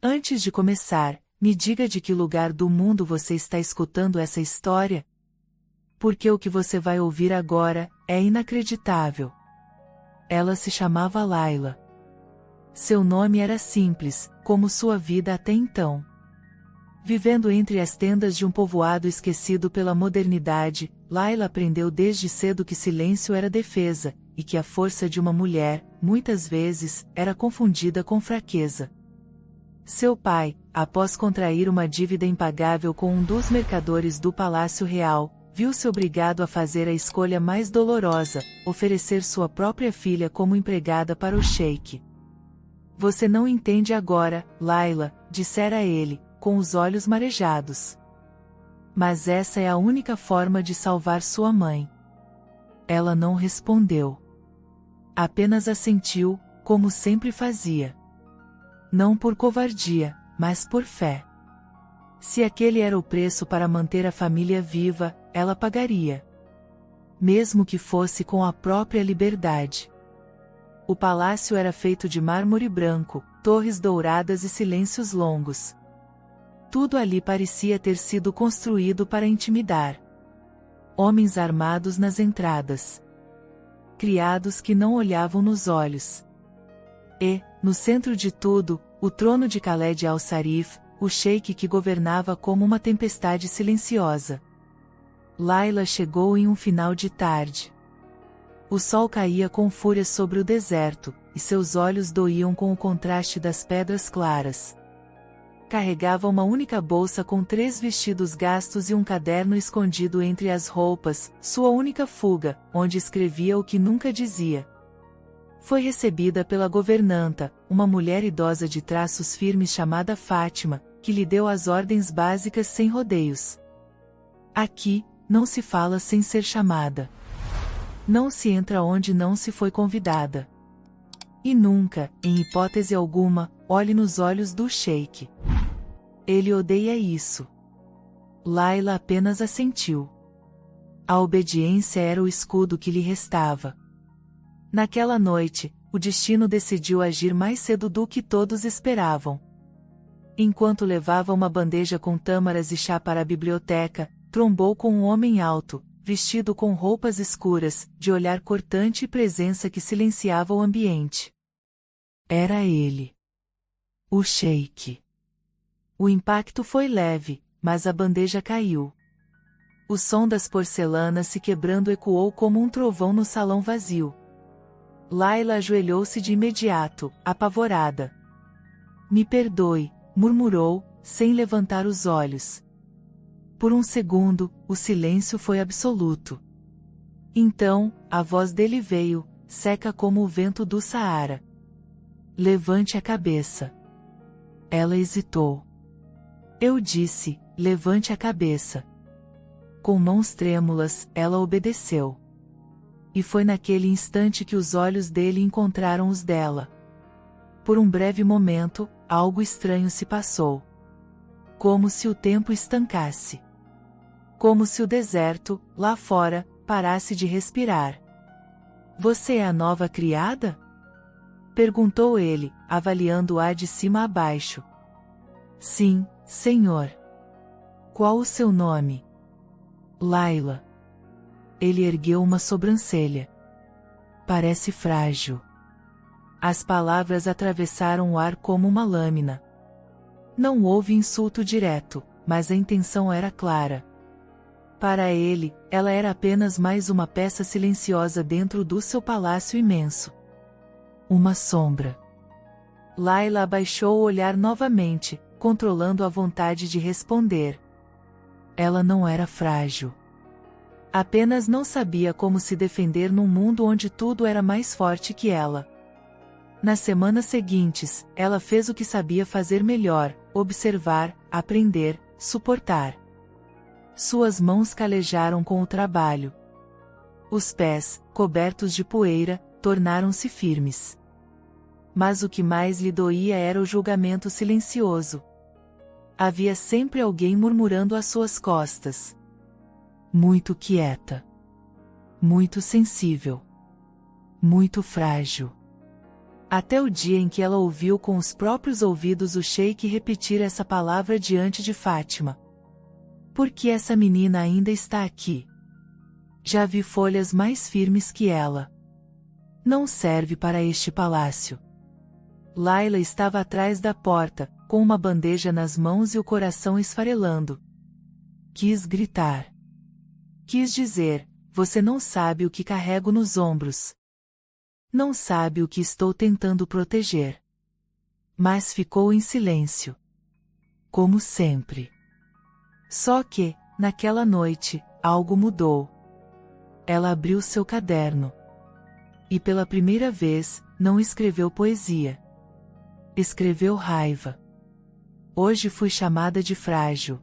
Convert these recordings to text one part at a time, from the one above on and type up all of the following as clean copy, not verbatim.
Antes de começar, me diga de que lugar do mundo você está escutando essa história? Porque o que você vai ouvir agora é inacreditável. Ela se chamava Layla. Seu nome era simples, como sua vida até então. Vivendo entre as tendas de um povoado esquecido pela modernidade, Layla aprendeu desde cedo que silêncio era defesa, e que a força de uma mulher, muitas vezes, era confundida com fraqueza. Seu pai, após contrair uma dívida impagável com um dos mercadores do Palácio Real, viu-se obrigado a fazer a escolha mais dolorosa, oferecer sua própria filha como empregada para o sheik. Você não entende agora, Layla, dissera ele, com os olhos marejados. Mas essa é a única forma de salvar sua mãe. Ela não respondeu. Apenas assentiu, como sempre fazia. Não por covardia, mas por fé. Se aquele era o preço para manter a família viva, ela pagaria. Mesmo que fosse com a própria liberdade. O palácio era feito de mármore branco, torres douradas e silêncios longos. Tudo ali parecia ter sido construído para intimidar. Homens armados nas entradas. Criados que não olhavam nos olhos. E, no centro de tudo, o trono de Khaled al-Sarif, o sheik que governava como uma tempestade silenciosa. Layla chegou em um final de tarde. O sol caía com fúria sobre o deserto, e seus olhos doíam com o contraste das pedras claras. Carregava uma única bolsa com 3 vestidos gastos e um caderno escondido entre as roupas, sua única fuga, onde escrevia o que nunca dizia. Foi recebida pela governanta, uma mulher idosa de traços firmes chamada Fátima, que lhe deu as ordens básicas sem rodeios. Aqui, não se fala sem ser chamada. Não se entra onde não se foi convidada. E nunca, em hipótese alguma, olhe nos olhos do sheik. Ele odeia isso. Layla apenas assentiu. A obediência era o escudo que lhe restava. Naquela noite, o destino decidiu agir mais cedo do que todos esperavam. Enquanto levava uma bandeja com tâmaras e chá para a biblioteca, trombou com um homem alto, vestido com roupas escuras, de olhar cortante e presença que silenciava o ambiente. Era ele. O sheik. O impacto foi leve, mas a bandeja caiu. O som das porcelanas se quebrando ecoou como um trovão no salão vazio. Layla ajoelhou-se de imediato, apavorada. Me perdoe, murmurou, sem levantar os olhos. Por um segundo, o silêncio foi absoluto. Então, a voz dele veio, seca como o vento do Saara. Levante a cabeça. Ela hesitou. Eu disse, levante a cabeça. Com mãos trêmulas, ela obedeceu. E foi naquele instante que os olhos dele encontraram os dela. Por um breve momento, algo estranho se passou. Como se o tempo estancasse. Como se o deserto, lá fora, parasse de respirar. Você é a nova criada? Perguntou ele, avaliando-a de cima a baixo. Sim, senhor. Qual o seu nome? Layla. Ele ergueu uma sobrancelha. Parece frágil. As palavras atravessaram o ar como uma lâmina. Não houve insulto direto, mas a intenção era clara. Para ele, ela era apenas mais uma peça silenciosa dentro do seu palácio imenso. Uma sombra. Layla abaixou o olhar novamente, controlando a vontade de responder. Ela não era frágil. Apenas não sabia como se defender num mundo onde tudo era mais forte que ela. Nas semanas seguintes, ela fez o que sabia fazer melhor: observar, aprender, suportar. Suas mãos calejaram com o trabalho. Os pés, cobertos de poeira, tornaram-se firmes. Mas o que mais lhe doía era o julgamento silencioso. Havia sempre alguém murmurando às suas costas. Muito quieta. Muito sensível. Muito frágil. Até o dia em que ela ouviu com os próprios ouvidos o sheik repetir essa palavra diante de Fátima. Por que essa menina ainda está aqui? Já vi folhas mais firmes que ela. Não serve para este palácio. Laila estava atrás da porta, com uma bandeja nas mãos e o coração esfarelando. Quis gritar. Quis dizer, você não sabe o que carrego nos ombros. Não sabe o que estou tentando proteger. Mas ficou em silêncio. Como sempre. Só que, naquela noite, algo mudou. Ela abriu seu caderno. E pela primeira vez, não escreveu poesia. Escreveu raiva. Hoje fui chamada de frágil.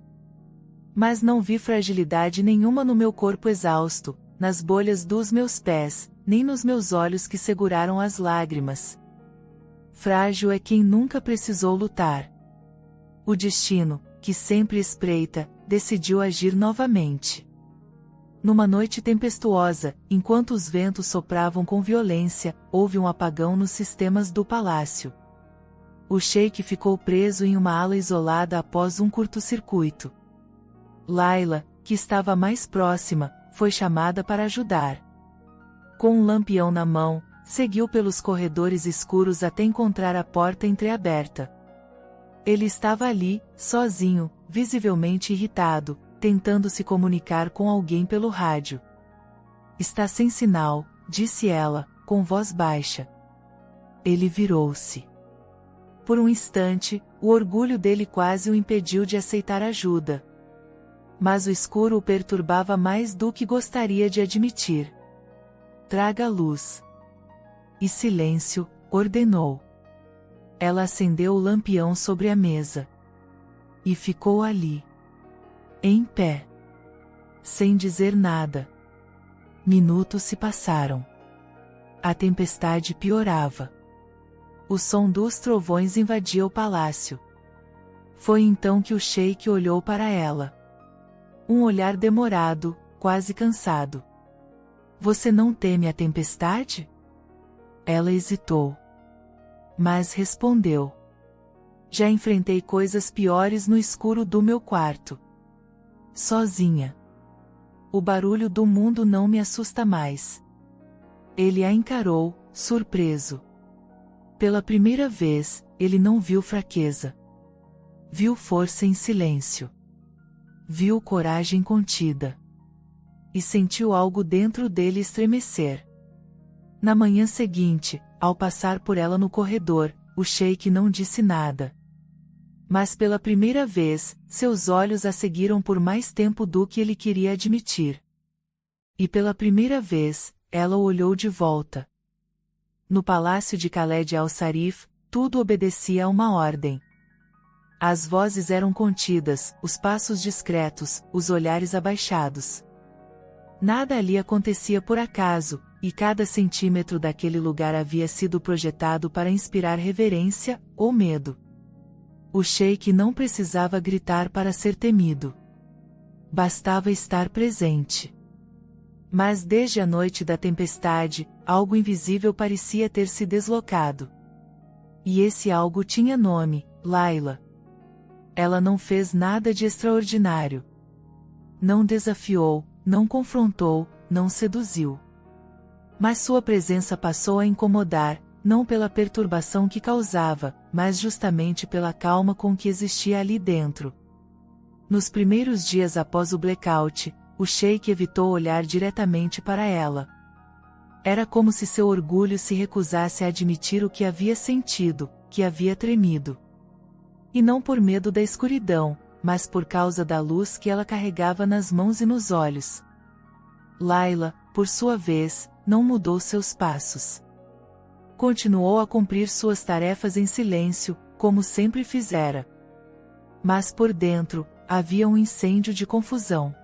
Mas não vi fragilidade nenhuma no meu corpo exausto, nas bolhas dos meus pés, nem nos meus olhos que seguraram as lágrimas. Frágil é quem nunca precisou lutar. O destino, que sempre espreita, decidiu agir novamente. Numa noite tempestuosa, enquanto os ventos sopravam com violência, houve um apagão nos sistemas do palácio. O sheik ficou preso em uma ala isolada após um curto-circuito. Laila, que estava mais próxima, foi chamada para ajudar. Com um lampião na mão, seguiu pelos corredores escuros até encontrar a porta entreaberta. Ele estava ali, sozinho, visivelmente irritado, tentando se comunicar com alguém pelo rádio. Está sem sinal, disse ela, com voz baixa. Ele virou-se. Por um instante, o orgulho dele quase o impediu de aceitar ajuda. Mas o escuro o perturbava mais do que gostaria de admitir. Traga luz. E silêncio, ordenou. Ela acendeu o lampião sobre a mesa. E ficou ali. Em pé. Sem dizer nada. Minutos se passaram. A tempestade piorava. O som dos trovões invadia o palácio. Foi então que o sheik olhou para ela. Um olhar demorado, quase cansado. Você não teme a tempestade? Ela hesitou. Mas respondeu. Já enfrentei coisas piores no escuro do meu quarto. Sozinha. O barulho do mundo não me assusta mais. Ele a encarou, surpreso. Pela primeira vez, ele não viu fraqueza. Viu força em silêncio. Viu coragem contida. E sentiu algo dentro dele estremecer. Na manhã seguinte, ao passar por ela no corredor, o sheik não disse nada. Mas pela primeira vez, seus olhos a seguiram por mais tempo do que ele queria admitir. E pela primeira vez, ela o olhou de volta. No palácio de Khaled al-Sarif, tudo obedecia a uma ordem. As vozes eram contidas, os passos discretos, os olhares abaixados. Nada ali acontecia por acaso, e cada centímetro daquele lugar havia sido projetado para inspirar reverência, ou medo. O sheik não precisava gritar para ser temido. Bastava estar presente. Mas desde a noite da tempestade, algo invisível parecia ter se deslocado. E esse algo tinha nome, Laila. Ela não fez nada de extraordinário. Não desafiou, não confrontou, não seduziu. Mas sua presença passou a incomodar, não pela perturbação que causava, mas justamente pela calma com que existia ali dentro. Nos primeiros dias após o blackout, o sheik evitou olhar diretamente para ela. Era como se seu orgulho se recusasse a admitir o que havia sentido, que havia tremido. E não por medo da escuridão, mas por causa da luz que ela carregava nas mãos e nos olhos. Laila, por sua vez, não mudou seus passos. Continuou a cumprir suas tarefas em silêncio, como sempre fizera. Mas por dentro, havia um incêndio de confusão.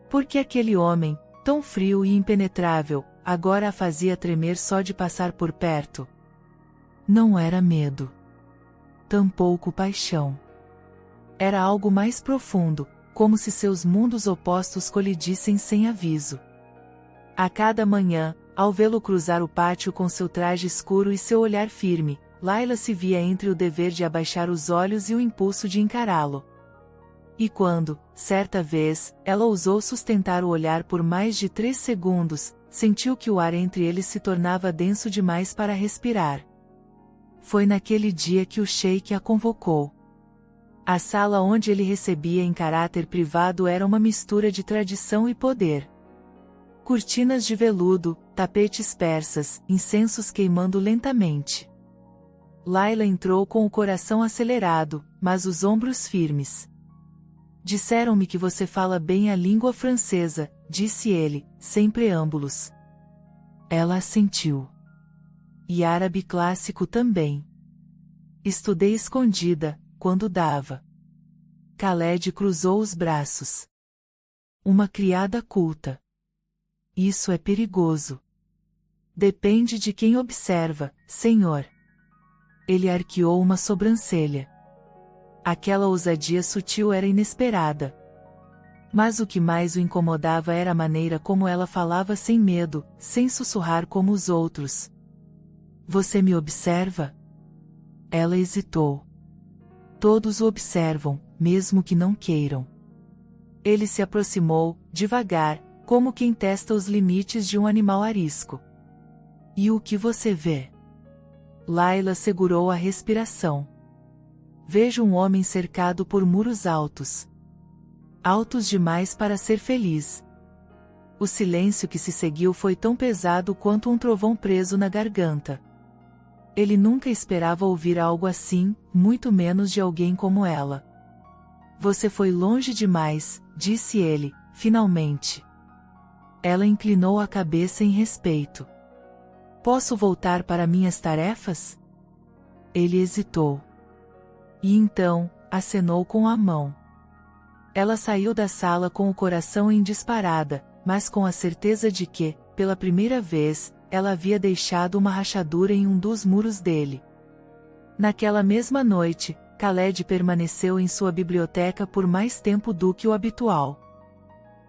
Porque aquele homem, tão frio e impenetrável, agora a fazia tremer só de passar por perto? Não era medo. Tampouco paixão. Era algo mais profundo, como se seus mundos opostos colidissem sem aviso. A cada manhã, Ao vê-lo cruzar o pátio com seu traje escuro e seu olhar firme, Layla se via entre o dever de abaixar os olhos e o impulso de encará-lo. E quando, certa vez, ela ousou sustentar o olhar por mais de 3 segundos, sentiu que o ar entre eles se tornava denso demais para respirar. Foi naquele dia que o sheik a convocou. A sala onde ele recebia em caráter privado era uma mistura de tradição e poder. Cortinas de veludo, tapetes persas, incensos queimando lentamente. Layla entrou com o coração acelerado, mas os ombros firmes. Disseram-me que você fala bem a língua francesa, disse ele, sem preâmbulos. Ela assentiu. E árabe clássico também. Estudei escondida, quando dava. Khaled cruzou os braços. Uma criada culta. Isso é perigoso. Depende de quem observa, senhor. Ele arqueou uma sobrancelha. Aquela ousadia sutil era inesperada. Mas o que mais o incomodava era a maneira como ela falava sem medo, sem sussurrar como os outros. Você me observa? Ela hesitou. Todos o observam, mesmo que não queiram. Ele se aproximou, devagar, como quem testa os limites de um animal arisco. E o que você vê? Layla segurou a respiração. Vejo um homem cercado por muros altos. Altos demais para ser feliz. O silêncio que se seguiu foi tão pesado quanto um trovão preso na garganta. Ele nunca esperava ouvir algo assim, muito menos de alguém como ela. Você foi longe demais, disse ele, finalmente. Ela inclinou a cabeça em respeito. Posso voltar para minhas tarefas? Ele hesitou. E então, acenou com a mão. Ela saiu da sala com o coração em disparada, mas com a certeza de que, pela primeira vez, ela havia deixado uma rachadura em um dos muros dele. Naquela mesma noite, Khaled permaneceu em sua biblioteca por mais tempo do que o habitual.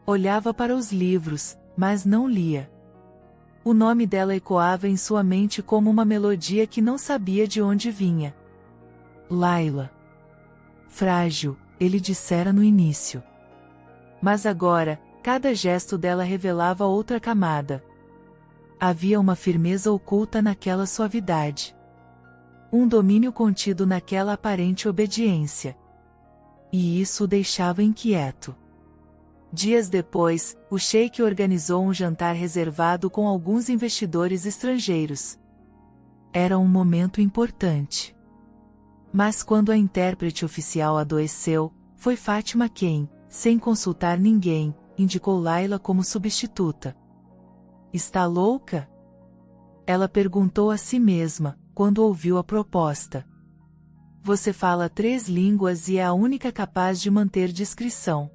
Olhava para os livros, mas não lia. O nome dela ecoava em sua mente como uma melodia que não sabia de onde vinha. Layla. Frágil, ele dissera no início. Mas agora, cada gesto dela revelava outra camada. Havia uma firmeza oculta naquela suavidade. Um domínio contido naquela aparente obediência. E isso o deixava inquieto. Dias depois, o sheik organizou um jantar reservado com alguns investidores estrangeiros. Era um momento importante. Mas quando a intérprete oficial adoeceu, foi Fátima quem, sem consultar ninguém, indicou Layla como substituta. Está louca? Ela perguntou a si mesma, quando ouviu a proposta. Você fala 3 línguas e é a única capaz de manter discrição.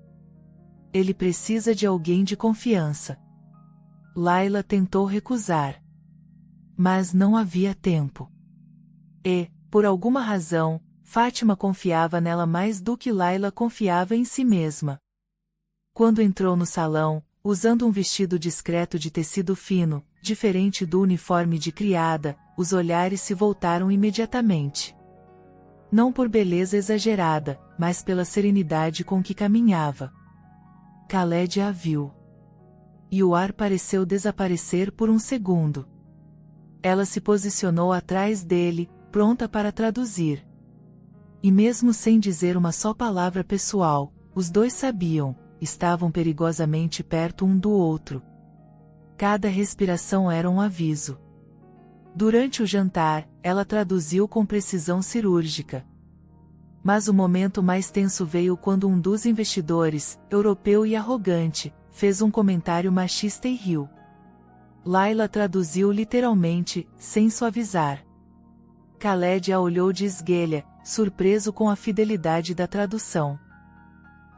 Ele precisa de alguém de confiança. Layla tentou recusar. Mas não havia tempo. E, por alguma razão, Fátima confiava nela mais do que Layla confiava em si mesma. Quando entrou no salão, usando um vestido discreto de tecido fino, diferente do uniforme de criada, os olhares se voltaram imediatamente. Não por beleza exagerada, mas pela serenidade com que caminhava. Khaled a viu. E o ar pareceu desaparecer por um segundo. Ela se posicionou atrás dele, pronta para traduzir. E mesmo sem dizer uma só palavra pessoal, os dois sabiam, estavam perigosamente perto um do outro. Cada respiração era um aviso. Durante o jantar, ela traduziu com precisão cirúrgica. Mas o momento mais tenso veio quando um dos investidores, europeu e arrogante, fez um comentário machista e riu. Layla traduziu literalmente, sem suavizar. Khaled a olhou de esguelha, surpreso com a fidelidade da tradução.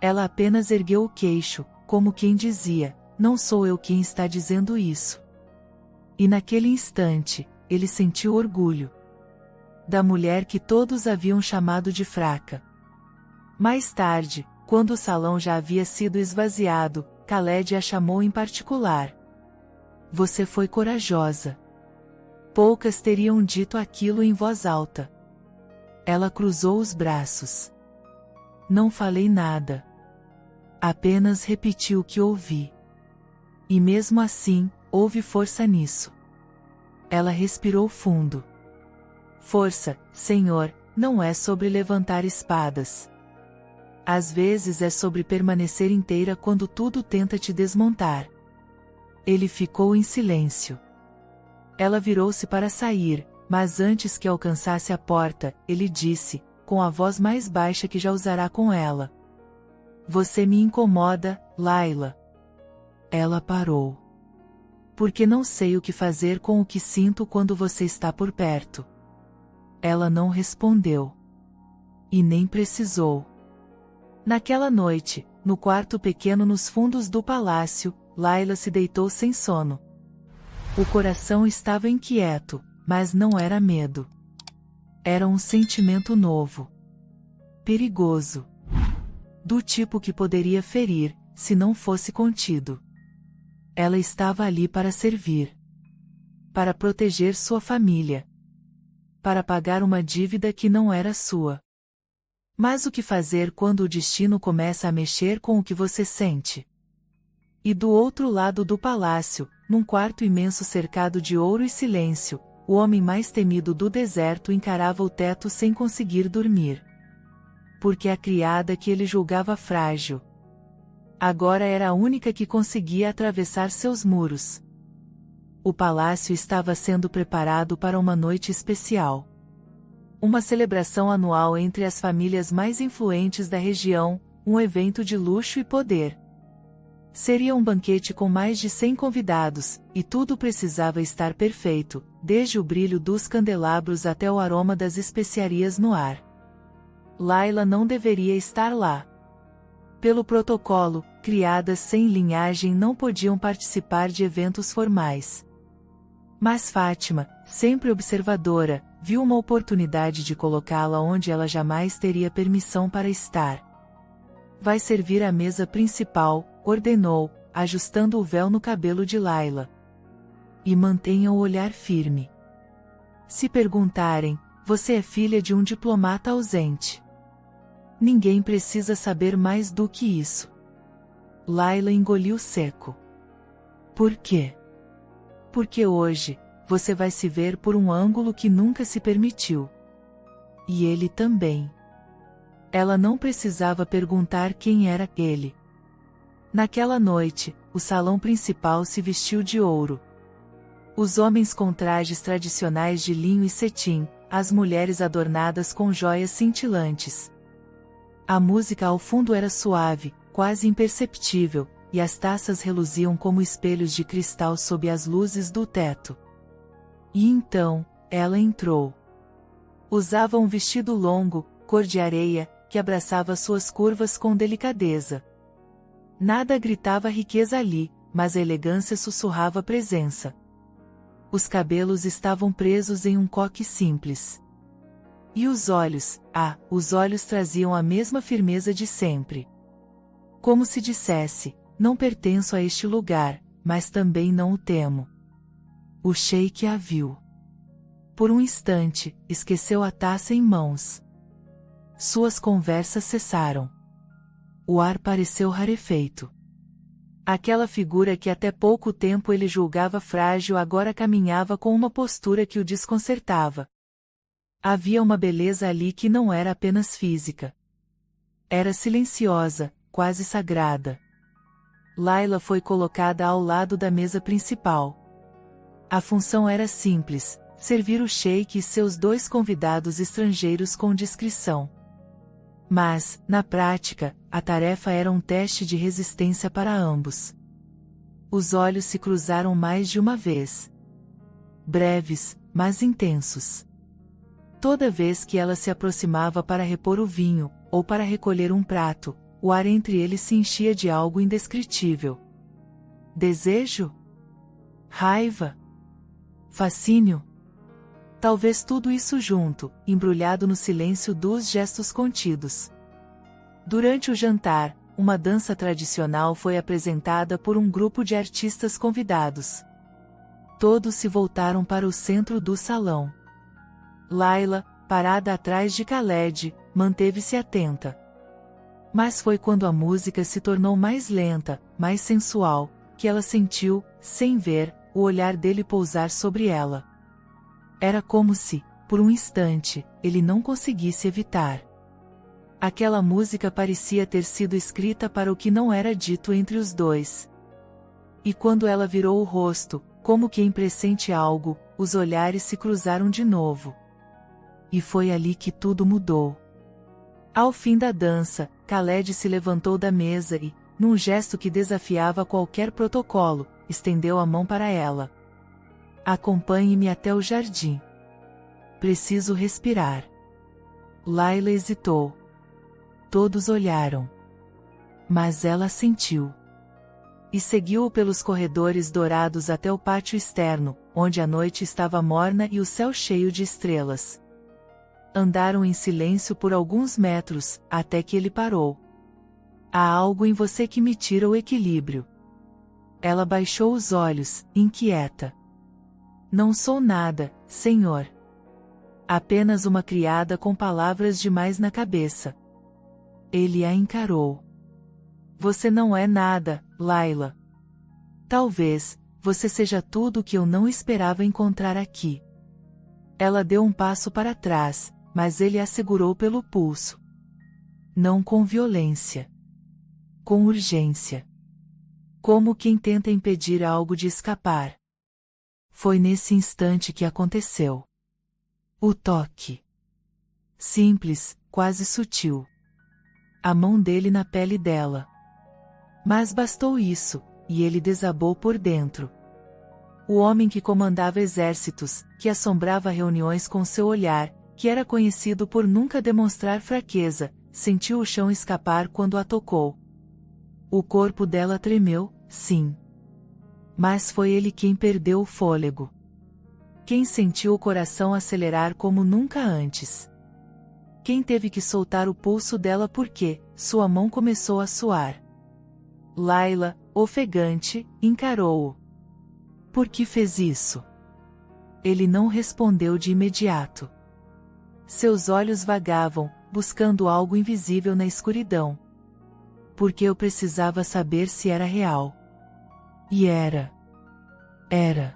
Ela apenas ergueu o queixo, como quem dizia, não sou eu quem está dizendo isso. E naquele instante, ele sentiu orgulho. Da mulher que todos haviam chamado de fraca. Mais tarde, quando o salão já havia sido esvaziado, Khaled a chamou em particular. Você foi corajosa. Poucas teriam dito aquilo em voz alta. Ela cruzou os braços. Não falei nada. Apenas repeti o que ouvi. E mesmo assim, houve força nisso. Ela respirou fundo. Força, Senhor, não é sobre levantar espadas. Às vezes é sobre permanecer inteira quando tudo tenta te desmontar. Ele ficou em silêncio. Ela virou-se para sair, mas antes que alcançasse a porta, ele disse, com a voz mais baixa que já usará com ela. Você me incomoda, Layla. Ela parou. Porque não sei o que fazer com o que sinto quando você está por perto. Ela não respondeu. E nem precisou. Naquela noite, no quarto pequeno nos fundos do palácio, Layla se deitou sem sono. O coração estava inquieto, mas não era medo. Era um sentimento novo. Perigoso. Do tipo que poderia ferir, se não fosse contido. Ela estava ali para servir. Para proteger sua família. Para pagar uma dívida que não era sua. Mas o que fazer quando o destino começa a mexer com o que você sente? E do outro lado do palácio, num quarto imenso cercado de ouro e silêncio, o homem mais temido do deserto encarava o teto sem conseguir dormir. Porque a criada que ele julgava frágil, agora era a única que conseguia atravessar seus muros. O palácio estava sendo preparado para uma noite especial. Uma celebração anual entre as famílias mais influentes da região, um evento de luxo e poder. Seria um banquete com mais de 100 convidados, e tudo precisava estar perfeito, desde o brilho dos candelabros até o aroma das especiarias no ar. Layla não deveria estar lá. Pelo protocolo, criadas sem linhagem não podiam participar de eventos formais. Mas Fátima, sempre observadora, viu uma oportunidade de colocá-la onde ela jamais teria permissão para estar. Vai servir a mesa principal, ordenou, ajustando o véu no cabelo de Layla. E mantenha o olhar firme. Se perguntarem, você é filha de um diplomata ausente. Ninguém precisa saber mais do que isso. Layla engoliu seco. Por quê? Porque hoje, você vai se ver por um ângulo que nunca se permitiu. E ele também. Ela não precisava perguntar quem era ele. Naquela noite, o salão principal se vestiu de ouro. Os homens com trajes tradicionais de linho e cetim, as mulheres adornadas com joias cintilantes. A música ao fundo era suave, quase imperceptível, e as taças reluziam como espelhos de cristal sob as luzes do teto. E então, ela entrou. Usava um vestido longo, cor de areia, que abraçava suas curvas com delicadeza. Nada gritava riqueza ali, mas a elegância sussurrava presença. Os cabelos estavam presos em um coque simples. E os olhos traziam a mesma firmeza de sempre. Como se dissesse, não pertenço a este lugar, mas também não o temo. O sheik a viu. Por um instante, esqueceu a taça em mãos. Suas conversas cessaram. O ar pareceu rarefeito. Aquela figura que até pouco tempo ele julgava frágil agora caminhava com uma postura que o desconcertava. Havia uma beleza ali que não era apenas física. Era silenciosa, quase sagrada. Layla foi colocada ao lado da mesa principal. A função era simples, servir o sheik e seus 2 convidados estrangeiros com discrição. Mas, na prática, a tarefa era um teste de resistência para ambos. Os olhos se cruzaram mais de uma vez. Breves, mas intensos. Toda vez que ela se aproximava para repor o vinho, ou para recolher um prato, o ar entre eles se enchia de algo indescritível. Desejo? Raiva? Fascínio? Talvez tudo isso junto, embrulhado no silêncio dos gestos contidos. Durante o jantar, uma dança tradicional foi apresentada por um grupo de artistas convidados. Todos se voltaram para o centro do salão. Layla, parada atrás de Khaled, manteve-se atenta. Mas foi quando a música se tornou mais lenta, mais sensual, que ela sentiu, sem ver, o olhar dele pousar sobre ela. Era como se, por um instante, ele não conseguisse evitar. Aquela música parecia ter sido escrita para o que não era dito entre os dois. E quando ela virou o rosto, como quem pressente algo, os olhares se cruzaram de novo. E foi ali que tudo mudou. Ao fim da dança, Khaled se levantou da mesa e, num gesto que desafiava qualquer protocolo, estendeu a mão para ela. Acompanhe-me até o jardim. Preciso respirar. Layla hesitou. Todos olharam. Mas ela sentiu. E seguiu-o pelos corredores dourados até o pátio externo, onde a noite estava morna e o céu cheio de estrelas. Andaram em silêncio por alguns metros, até que ele parou. Há algo em você que me tira o equilíbrio. Ela baixou os olhos, inquieta. Não sou nada, senhor. Apenas uma criada com palavras demais na cabeça. Ele a encarou. Você não é nada, Layla. Talvez, você seja tudo o que eu não esperava encontrar aqui. Ela deu um passo para trás, mas ele a segurou pelo pulso. Não com violência. Com urgência. Como quem tenta impedir algo de escapar. Foi nesse instante que aconteceu. O toque. Simples, quase sutil. A mão dele na pele dela. Mas bastou isso, e ele desabou por dentro. O homem que comandava exércitos, que assombrava reuniões com seu olhar, que era conhecido por nunca demonstrar fraqueza, sentiu o chão escapar quando a tocou. O corpo dela tremeu, sim. Mas foi ele quem perdeu o fôlego. Quem sentiu o coração acelerar como nunca antes. Quem teve que soltar o pulso dela porque sua mão começou a suar. Layla, ofegante, encarou-o. Por que fez isso? Ele não respondeu de imediato. Seus olhos vagavam, buscando algo invisível na escuridão. Porque eu precisava saber se era real. E era. Era.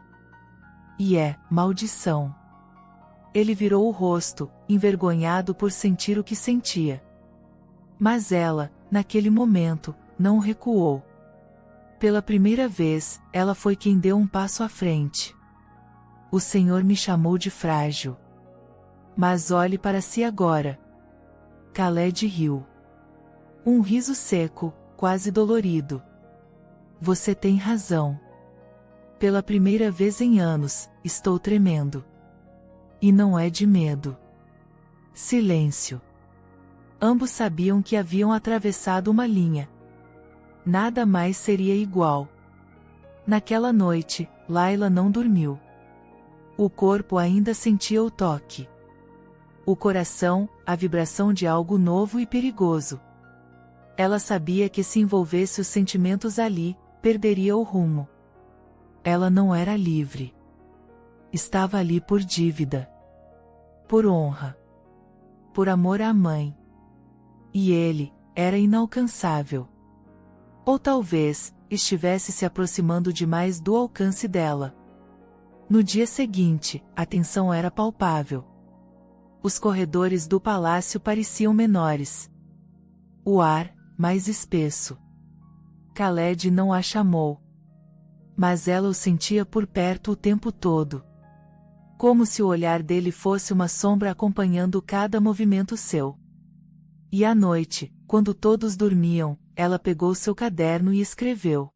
E é, maldição. Ele virou o rosto, envergonhado por sentir o que sentia. Mas ela, naquele momento, não recuou. Pela primeira vez, ela foi quem deu um passo à frente. O Senhor me chamou de frágil. Mas olhe para si agora. Khaled riu. Um riso seco, quase dolorido. Você tem razão. Pela primeira vez em anos, estou tremendo. E não é de medo. Silêncio. Ambos sabiam que haviam atravessado uma linha. Nada mais seria igual. Naquela noite, Layla não dormiu. O corpo ainda sentia o toque. O coração, a vibração de algo novo e perigoso. Ela sabia que se envolvesse os sentimentos ali, perderia o rumo. Ela não era livre. Estava ali por dívida. Por honra. Por amor à mãe. E ele, era inalcançável. Ou talvez, estivesse se aproximando demais do alcance dela. No dia seguinte, a tensão era palpável. Os corredores do palácio pareciam menores. O ar, mais espesso. Khaled não a chamou. Mas ela o sentia por perto o tempo todo. Como se o olhar dele fosse uma sombra acompanhando cada movimento seu. E à noite, quando todos dormiam, ela pegou seu caderno e escreveu.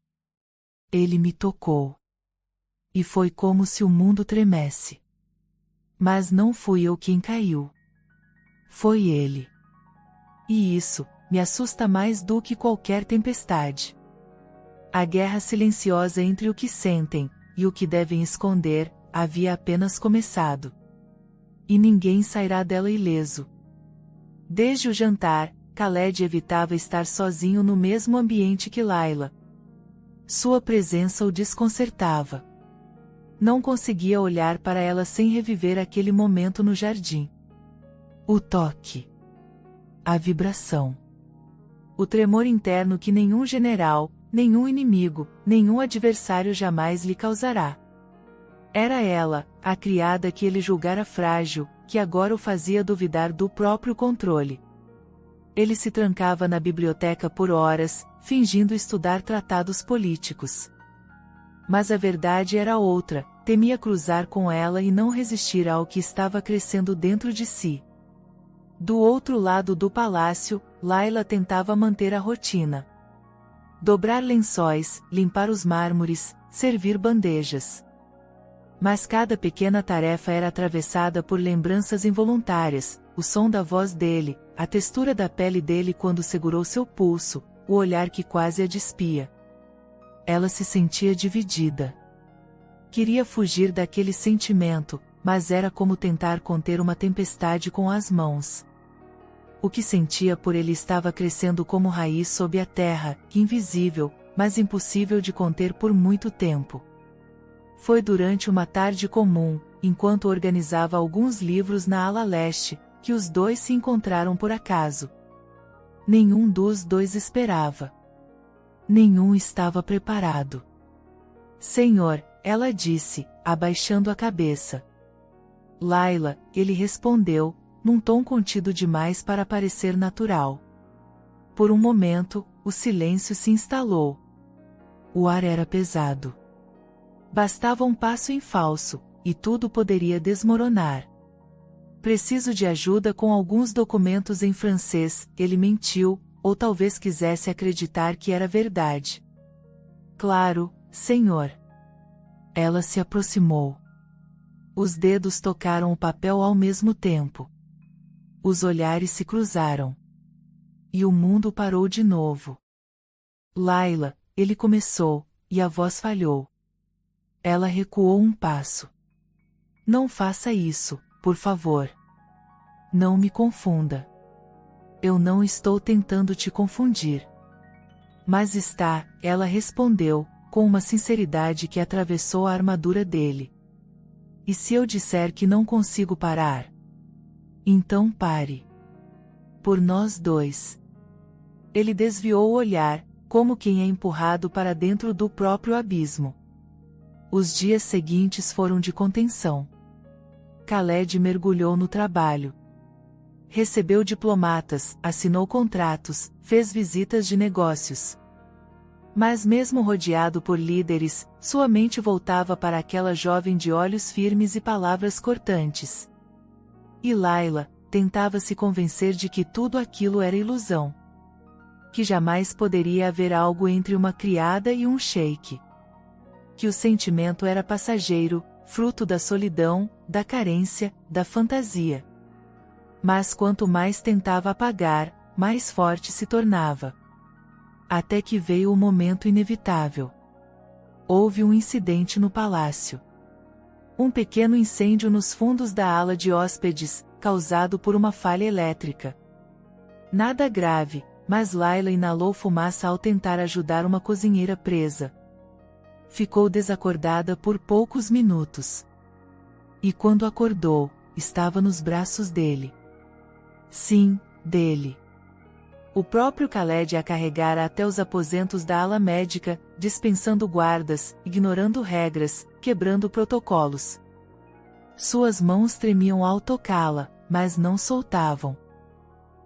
Ele me tocou. E foi como se o mundo tremesse. Mas não fui eu quem caiu. Foi ele. E isso, me assusta mais do que qualquer tempestade. A guerra silenciosa entre o que sentem, e o que devem esconder, havia apenas começado. E ninguém sairá dela ileso. Desde o jantar, Khaled evitava estar sozinho no mesmo ambiente que Layla. Sua presença o desconcertava. Não conseguia olhar para ela sem reviver aquele momento no jardim. O toque. A vibração. O tremor interno que nenhum general, nenhum inimigo, nenhum adversário jamais lhe causará. Era ela, a criada que ele julgara frágil, que agora o fazia duvidar do próprio controle. Ele se trancava na biblioteca por horas, fingindo estudar tratados políticos. Mas a verdade era outra, temia cruzar com ela e não resistir ao que estava crescendo dentro de si. Do outro lado do palácio, Layla tentava manter a rotina. Dobrar lençóis, limpar os mármores, servir bandejas. Mas cada pequena tarefa era atravessada por lembranças involuntárias, o som da voz dele, a textura da pele dele quando segurou seu pulso, o olhar que quase a despia. Ela se sentia dividida. Queria fugir daquele sentimento, mas era como tentar conter uma tempestade com as mãos. O que sentia por ele estava crescendo como raiz sob a terra, invisível, mas impossível de conter por muito tempo. Foi durante uma tarde comum, enquanto organizava alguns livros na ala leste, que os dois se encontraram por acaso. Nenhum dos dois esperava. Nenhum estava preparado. Senhor, ela disse, abaixando a cabeça. Layla, ele respondeu, num tom contido demais para parecer natural. Por um momento, o silêncio se instalou. O ar era pesado. Bastava um passo em falso, e tudo poderia desmoronar. Preciso de ajuda com alguns documentos em francês, ele mentiu, ou talvez quisesse acreditar que era verdade. Claro, senhor. Ela se aproximou. Os dedos tocaram o papel ao mesmo tempo. Os olhares se cruzaram. E o mundo parou de novo. Layla, ele começou, e a voz falhou. Ela recuou um passo. Não faça isso, por favor. Não me confunda. Eu não estou tentando te confundir. Mas está, ela respondeu, com uma sinceridade que atravessou a armadura dele. E se eu disser que não consigo parar? Então pare. Por nós dois. Ele desviou o olhar, como quem é empurrado para dentro do próprio abismo. Os dias seguintes foram de contenção. Khaled mergulhou no trabalho. Recebeu diplomatas, assinou contratos, fez visitas de negócios. Mas mesmo rodeado por líderes, sua mente voltava para aquela jovem de olhos firmes e palavras cortantes. E Layla tentava se convencer de que tudo aquilo era ilusão. Que jamais poderia haver algo entre uma criada e um sheik. Que o sentimento era passageiro, fruto da solidão, da carência, da fantasia. Mas quanto mais tentava apagar, mais forte se tornava. Até que veio o momento inevitável. Houve um incidente no palácio. Um pequeno incêndio nos fundos da ala de hóspedes, causado por uma falha elétrica. Nada grave, mas Layla inalou fumaça ao tentar ajudar uma cozinheira presa. Ficou desacordada por poucos minutos. E quando acordou, estava nos braços dele. Sim, dele. O próprio Khaled a carregara até os aposentos da ala médica, dispensando guardas, ignorando regras, quebrando protocolos. Suas mãos tremiam ao tocá-la, mas não soltavam.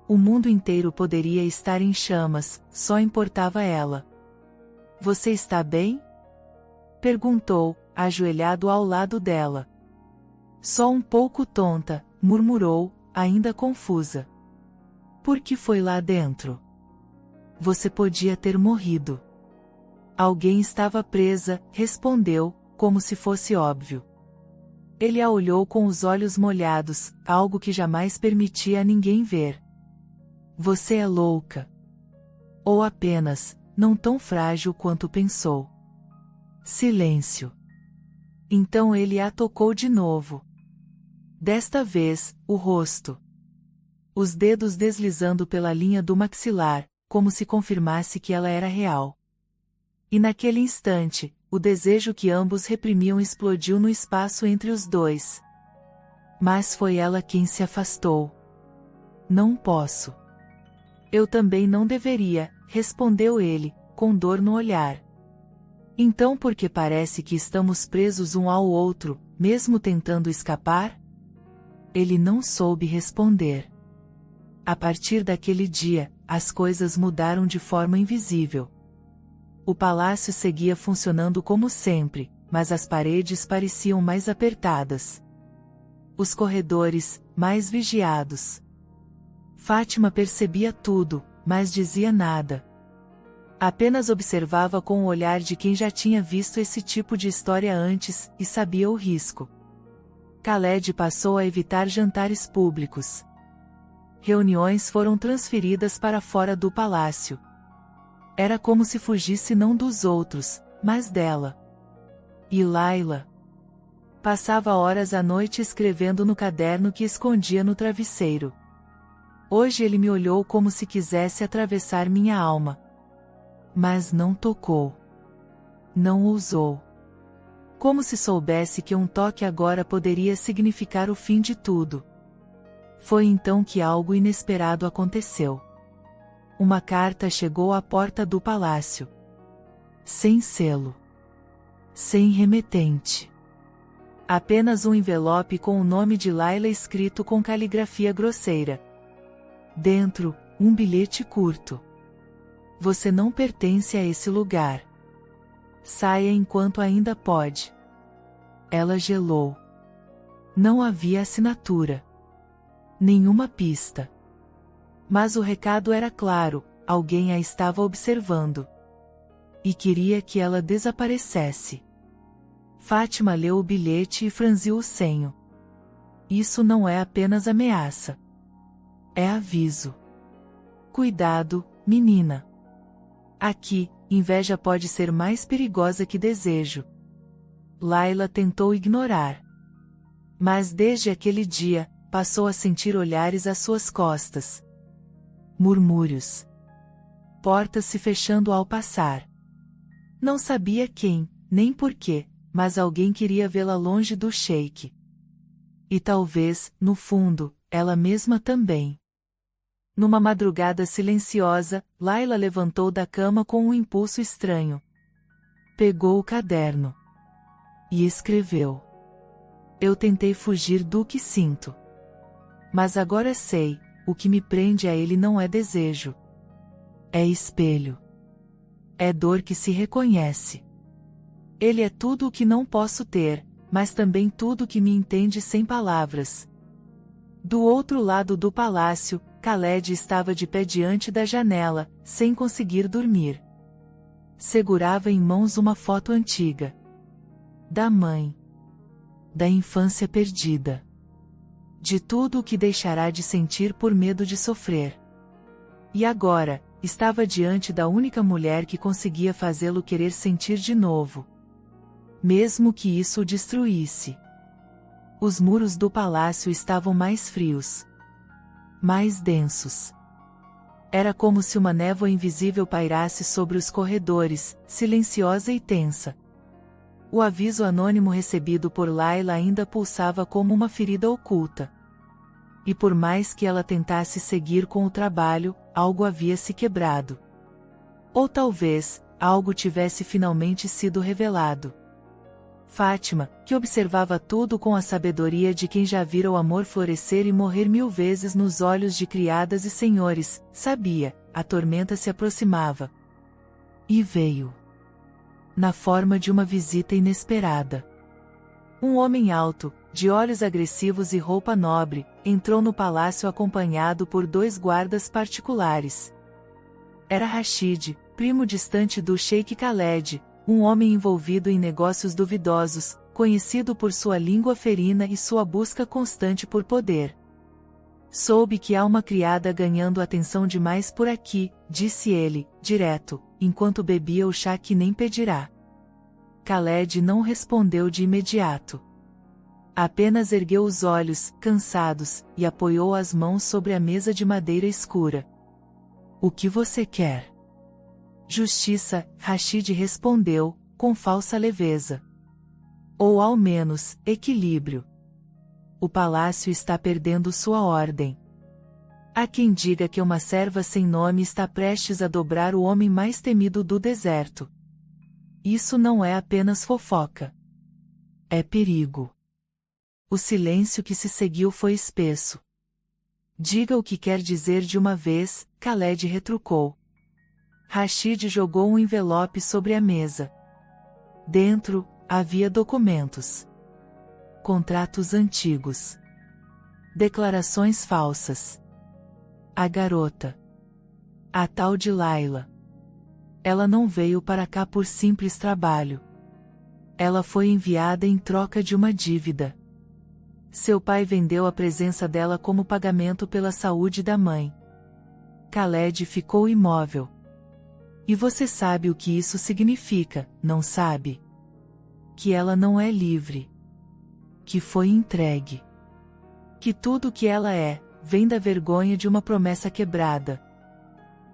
O mundo inteiro poderia estar em chamas, só importava ela. Você está bem? Perguntou, ajoelhado ao lado dela. Só um pouco tonta, murmurou, ainda confusa. Por que foi lá dentro? Você podia ter morrido. Alguém estava presa, respondeu, como se fosse óbvio. Ele a olhou com os olhos molhados, algo que jamais permitia a ninguém ver. Você é louca. Ou apenas, não tão frágil quanto pensou. Silêncio. Então ele a tocou de novo. Desta vez, o rosto. Os dedos deslizando pela linha do maxilar, como se confirmasse que ela era real. E naquele instante, o desejo que ambos reprimiam explodiu no espaço entre os dois. Mas foi ela quem se afastou. Não posso. Eu também não deveria, respondeu ele, com dor no olhar. Então por que parece que estamos presos um ao outro, mesmo tentando escapar? Ele não soube responder. A partir daquele dia, as coisas mudaram de forma invisível. O palácio seguia funcionando como sempre, mas as paredes pareciam mais apertadas. Os corredores, mais vigiados. Fátima percebia tudo, mas dizia nada. Apenas observava com o olhar de quem já tinha visto esse tipo de história antes, e sabia o risco. Khaled passou a evitar jantares públicos. Reuniões foram transferidas para fora do palácio. Era como se fugisse não dos outros, mas dela. E Layla? Passava horas à noite escrevendo no caderno que escondia no travesseiro. Hoje ele me olhou como se quisesse atravessar minha alma. Mas não tocou. Não ousou. Como se soubesse que um toque agora poderia significar o fim de tudo. Foi então que algo inesperado aconteceu. Uma carta chegou à porta do palácio. Sem selo. Sem remetente. Apenas um envelope com o nome de Layla escrito com caligrafia grosseira. Dentro, um bilhete curto. Você não pertence a esse lugar. Saia enquanto ainda pode. Ela gelou. Não havia assinatura. Nenhuma pista. Mas o recado era claro, alguém a estava observando. E queria que ela desaparecesse. Fátima leu o bilhete e franziu o senho. Isso não é apenas ameaça. É aviso. Cuidado, menina. Aqui, inveja pode ser mais perigosa que desejo. Layla tentou ignorar. Mas desde aquele dia, passou a sentir olhares às suas costas. Murmúrios. Portas se fechando ao passar. Não sabia quem, nem porquê, mas alguém queria vê-la longe do sheik. E talvez, no fundo, ela mesma também. Numa madrugada silenciosa, Layla levantou da cama com um impulso estranho. Pegou o caderno. E escreveu. Eu tentei fugir do que sinto. Mas agora sei, o que me prende a ele não é desejo. É espelho. É dor que se reconhece. Ele é tudo o que não posso ter, mas também tudo que me entende sem palavras. Do outro lado do palácio, Khaled estava de pé diante da janela, sem conseguir dormir. Segurava em mãos uma foto antiga. Da mãe. Da infância perdida. De tudo o que deixará de sentir por medo de sofrer. E agora, estava diante da única mulher que conseguia fazê-lo querer sentir de novo. Mesmo que isso o destruísse. Os muros do palácio estavam mais frios. Mais densos. Era como se uma névoa invisível pairasse sobre os corredores, silenciosa e tensa. O aviso anônimo recebido por Layla ainda pulsava como uma ferida oculta. E por mais que ela tentasse seguir com o trabalho, algo havia se quebrado. Ou talvez, algo tivesse finalmente sido revelado. Fátima, que observava tudo com a sabedoria de quem já vira o amor florescer e morrer 1000 vezes nos olhos de criadas e senhores, sabia, a tormenta se aproximava. E veio. Na forma de uma visita inesperada. Um homem alto, de olhos agressivos e roupa nobre, entrou no palácio acompanhado por 2 guardas particulares. Era Rashid, primo distante do Sheik Khaled, um homem envolvido em negócios duvidosos, conhecido por sua língua ferina e sua busca constante por poder. Soube que há uma criada ganhando atenção demais por aqui, disse ele, direto, enquanto bebia o chá que nem pedirá. Khaled não respondeu de imediato. Apenas ergueu os olhos, cansados, e apoiou as mãos sobre a mesa de madeira escura. O que você quer? Justiça, Rashid respondeu, com falsa leveza. Ou ao menos, equilíbrio. O palácio está perdendo sua ordem. Há quem diga que uma serva sem nome está prestes a dobrar o homem mais temido do deserto. Isso não é apenas fofoca. É perigo. O silêncio que se seguiu foi espesso. Diga o que quer dizer de uma vez, Khaled retrucou. Rashid jogou um envelope sobre a mesa. Dentro, havia documentos. Contratos antigos. Declarações falsas. A garota. A tal de Layla. Ela não veio para cá por simples trabalho. Ela foi enviada em troca de uma dívida. Seu pai vendeu a presença dela como pagamento pela saúde da mãe. Khaled ficou imóvel. E você sabe o que isso significa, não sabe? Que ela não é livre. Que foi entregue. Que tudo o que ela é, vem da vergonha de uma promessa quebrada.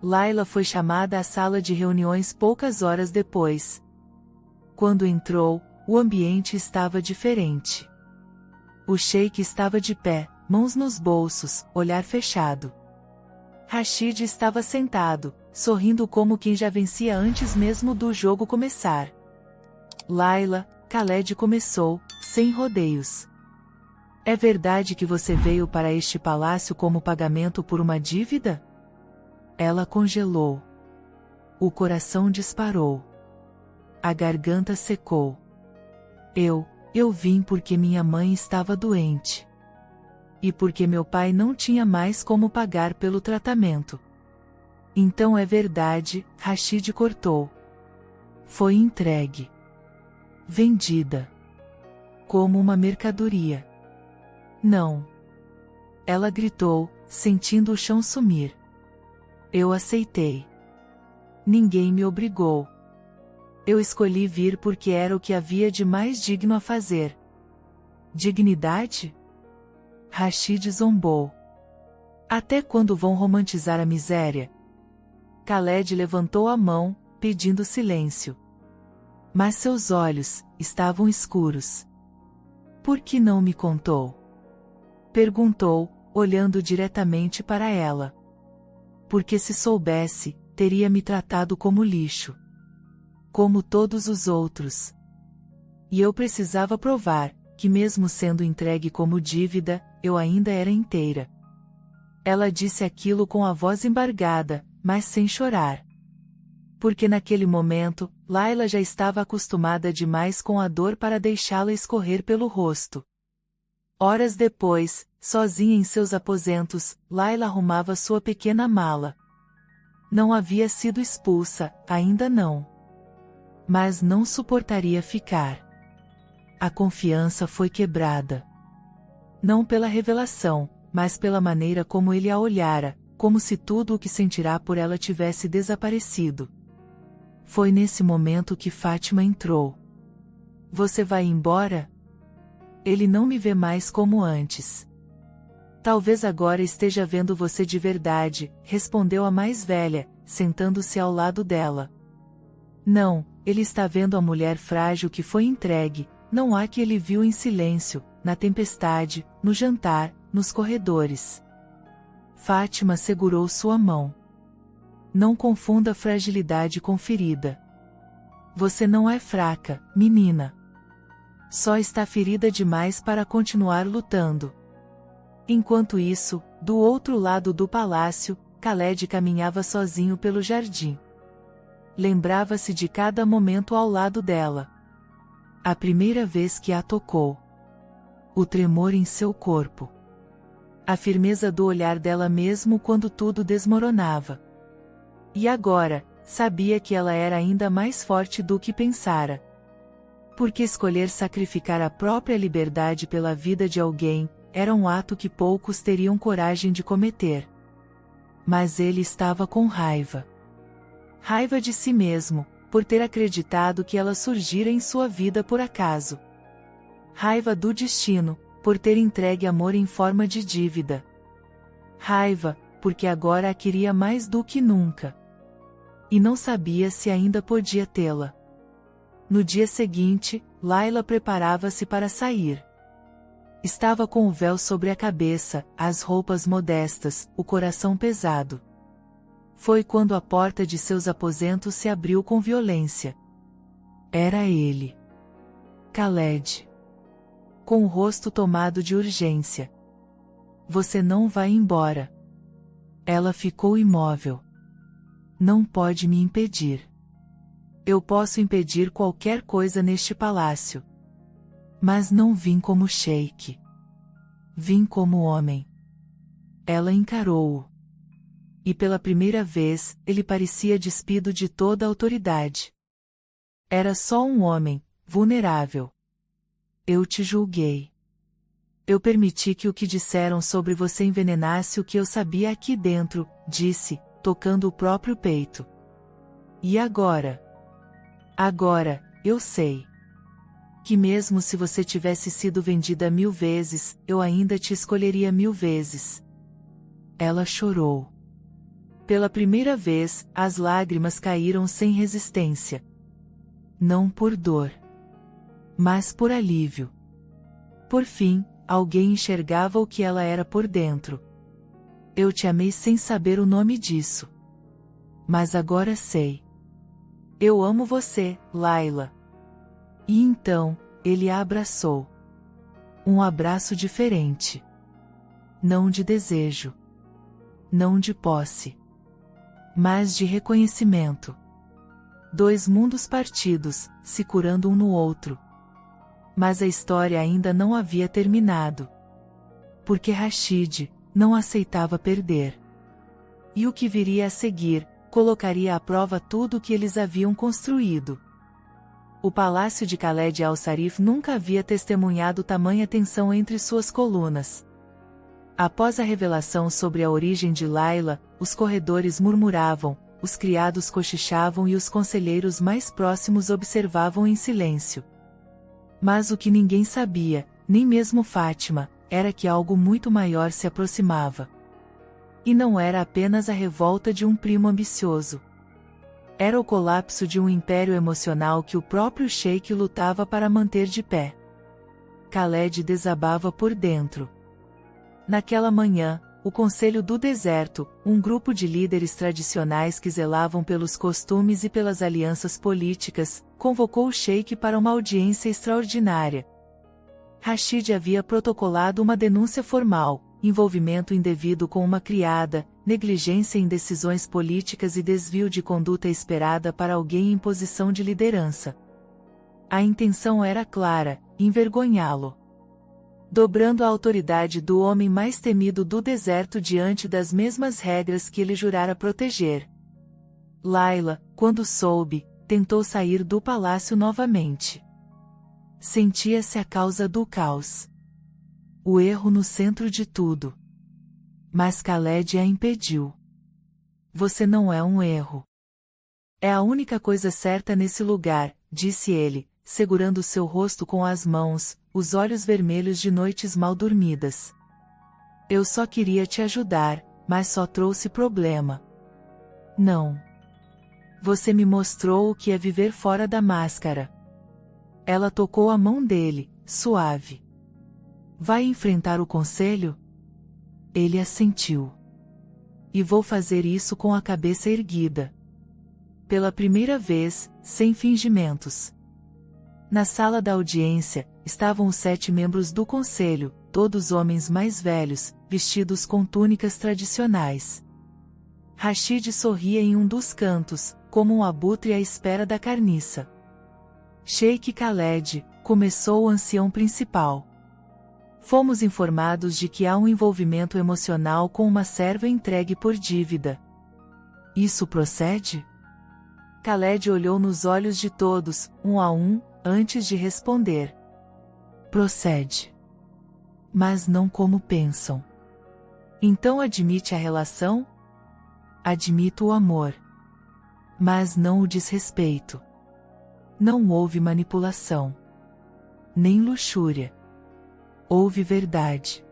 Layla foi chamada à sala de reuniões poucas horas depois. Quando entrou, o ambiente estava diferente. O sheik estava de pé, mãos nos bolsos, olhar fechado. Rashid estava sentado, sorrindo como quem já vencia antes mesmo do jogo começar. Layla, Khaled começou, sem rodeios. É verdade que você veio para este palácio como pagamento por uma dívida? Ela congelou. O coração disparou. A garganta secou. Eu vim porque minha mãe estava doente. E porque meu pai não tinha mais como pagar pelo tratamento. Então é verdade, Rashid cortou. Foi entregue. Vendida. Como uma mercadoria. Não. Ela gritou, sentindo o chão sumir. Eu aceitei. Ninguém me obrigou. Eu escolhi vir porque era o que havia de mais digno a fazer. Dignidade? Rashid zombou. Até quando vão romantizar a miséria? Khaled levantou a mão, pedindo silêncio. Mas seus olhos estavam escuros. Por que não me contou? Perguntou, olhando diretamente para ela. Porque se soubesse, teria me tratado como lixo. Como todos os outros. E eu precisava provar, que mesmo sendo entregue como dívida, eu ainda era inteira. Ela disse aquilo com a voz embargada, mas sem chorar. Porque naquele momento, Layla já estava acostumada demais com a dor para deixá-la escorrer pelo rosto. Horas depois, sozinha em seus aposentos, Layla arrumava sua pequena mala. Não havia sido expulsa, ainda não. Mas não suportaria ficar. A confiança foi quebrada. Não pela revelação, mas pela maneira como ele a olhara, como se tudo o que sentirá por ela tivesse desaparecido. Foi nesse momento que Fátima entrou. Você vai embora? Ele não me vê mais como antes. Talvez agora esteja vendo você de verdade, respondeu a mais velha, sentando-se ao lado dela. Não, ele está vendo a mulher frágil que foi entregue, não há que ele viu em silêncio, na tempestade, no jantar, nos corredores. Fátima segurou sua mão. Não confunda fragilidade com ferida. Você não é fraca, menina. Só está ferida demais para continuar lutando. Enquanto isso, do outro lado do palácio, Khaled caminhava sozinho pelo jardim. Lembrava-se de cada momento ao lado dela. A primeira vez que a tocou. O tremor em seu corpo. A firmeza do olhar dela mesmo quando tudo desmoronava. E agora, sabia que ela era ainda mais forte do que pensara. Porque escolher sacrificar a própria liberdade pela vida de alguém, era um ato que poucos teriam coragem de cometer. Mas ele estava com raiva. Raiva de si mesmo, por ter acreditado que ela surgira em sua vida por acaso. Raiva do destino, por ter entregue amor em forma de dívida. Raiva, porque agora a queria mais do que nunca. E não sabia se ainda podia tê-la. No dia seguinte, Layla preparava-se para sair. Estava com o véu sobre a cabeça, as roupas modestas, o coração pesado. Foi quando a porta de seus aposentos se abriu com violência. Era ele. Khaled. Com o rosto tomado de urgência. Você não vai embora. Ela ficou imóvel. Não pode me impedir. Eu posso impedir qualquer coisa neste palácio. Mas não vim como sheik. Vim como homem. Ela encarou-o. E pela primeira vez, ele parecia despido de toda a autoridade. Era só um homem, vulnerável. Eu te julguei. Eu permiti que o que disseram sobre você envenenasse o que eu sabia aqui dentro, disse, tocando o próprio peito. E agora? Agora, eu sei. Que mesmo se você tivesse sido vendida 1000 vezes, eu ainda te escolheria 1000 vezes. Ela chorou. Pela primeira vez, as lágrimas caíram sem resistência. Não por dor. Mas por alívio. Por fim, alguém enxergava o que ela era por dentro. Eu te amei sem saber o nome disso. Mas agora sei. Eu amo você, Layla. E então, ele a abraçou. Um abraço diferente. Não de desejo. Não de posse. Mas de reconhecimento. 2 mundos partidos, se curando um no outro. Mas a história ainda não havia terminado. Porque Rashid não aceitava perder. E o que viria a seguir, colocaria à prova tudo o que eles haviam construído. O palácio de Khaled al-Sarif nunca havia testemunhado tamanha tensão entre suas colunas. Após a revelação sobre a origem de Layla, os corredores murmuravam, os criados cochichavam e os conselheiros mais próximos observavam em silêncio. Mas o que ninguém sabia, nem mesmo Fátima, era que algo muito maior se aproximava. E não era apenas a revolta de um primo ambicioso. Era o colapso de um império emocional que o próprio sheik lutava para manter de pé. Khaled desabava por dentro. Naquela manhã, o Conselho do Deserto, um grupo de líderes tradicionais que zelavam pelos costumes e pelas alianças políticas, convocou o sheik para uma audiência extraordinária. Rashid havia protocolado uma denúncia formal, envolvimento indevido com uma criada, negligência em decisões políticas e desvio de conduta esperada para alguém em posição de liderança. A intenção era clara, envergonhá-lo. Dobrando a autoridade do homem mais temido do deserto diante das mesmas regras que ele jurara proteger. Layla, quando soube, tentou sair do palácio novamente. Sentia-se a causa do caos. O erro no centro de tudo. Mas Khaled a impediu. Você não é um erro. É a única coisa certa nesse lugar, disse ele, segurando seu rosto com as mãos, os olhos vermelhos de noites mal dormidas. Eu só queria te ajudar, mas só trouxe problema. Não. Você me mostrou o que é viver fora da máscara. Ela tocou a mão dele, suave. Vai enfrentar o conselho? Ele assentiu. E vou fazer isso com a cabeça erguida. Pela primeira vez, sem fingimentos. Na sala da audiência, estavam os 7 membros do conselho, todos homens mais velhos, vestidos com túnicas tradicionais. Rashid sorria em um dos cantos, como um abutre à espera da carniça. Sheik Khaled, começou o ancião principal. Fomos informados de que há um envolvimento emocional com uma serva entregue por dívida. Isso procede? Khaled olhou nos olhos de todos, um a um, antes de responder. Procede. Mas não como pensam. Então admite a relação? Admito o amor. Mas não o desrespeito. Não houve manipulação. Nem luxúria. Houve verdade.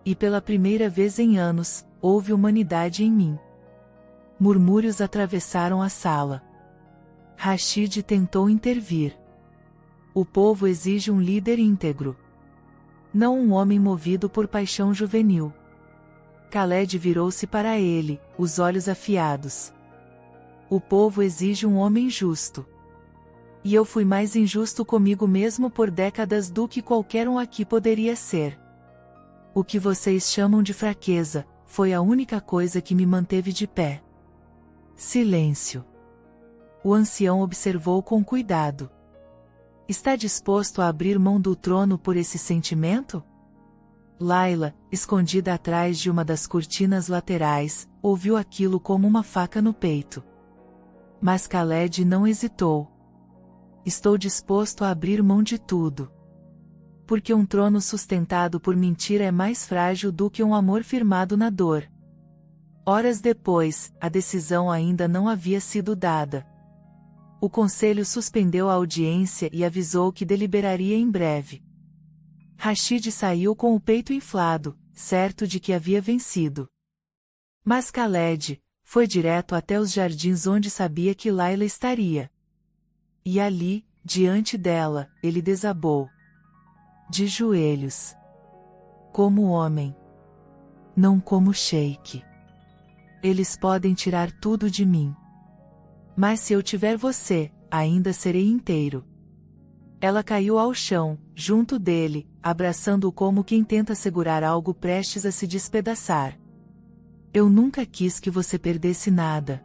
E pela primeira vez em anos, houve humanidade em mim. Murmúrios atravessaram a sala. Rashid tentou intervir. O povo exige um líder íntegro, não um homem movido por paixão juvenil. Khaled virou-se para ele, os olhos afiados. O povo exige um homem justo. E eu fui mais injusto comigo mesmo por décadas do que qualquer um aqui poderia ser. O que vocês chamam de fraqueza, foi a única coisa que me manteve de pé. Silêncio. O ancião observou com cuidado. Está disposto a abrir mão do trono por esse sentimento? Layla, escondida atrás de uma das cortinas laterais, ouviu aquilo como uma faca no peito. Mas Khaled não hesitou. Estou disposto a abrir mão de tudo. Porque um trono sustentado por mentira é mais frágil do que um amor firmado na dor. Horas depois, a decisão ainda não havia sido dada. O conselho suspendeu a audiência e avisou que deliberaria em breve. Rashid saiu com o peito inflado, certo de que havia vencido. Mas Khaled foi direto até os jardins onde sabia que Layla estaria. E ali, diante dela, ele desabou. De joelhos. Como homem. Não como sheik. Eles podem tirar tudo de mim. Mas se eu tiver você, ainda serei inteiro. Ela caiu ao chão, junto dele, abraçando-o como quem tenta segurar algo prestes a se despedaçar. Eu nunca quis que você perdesse nada.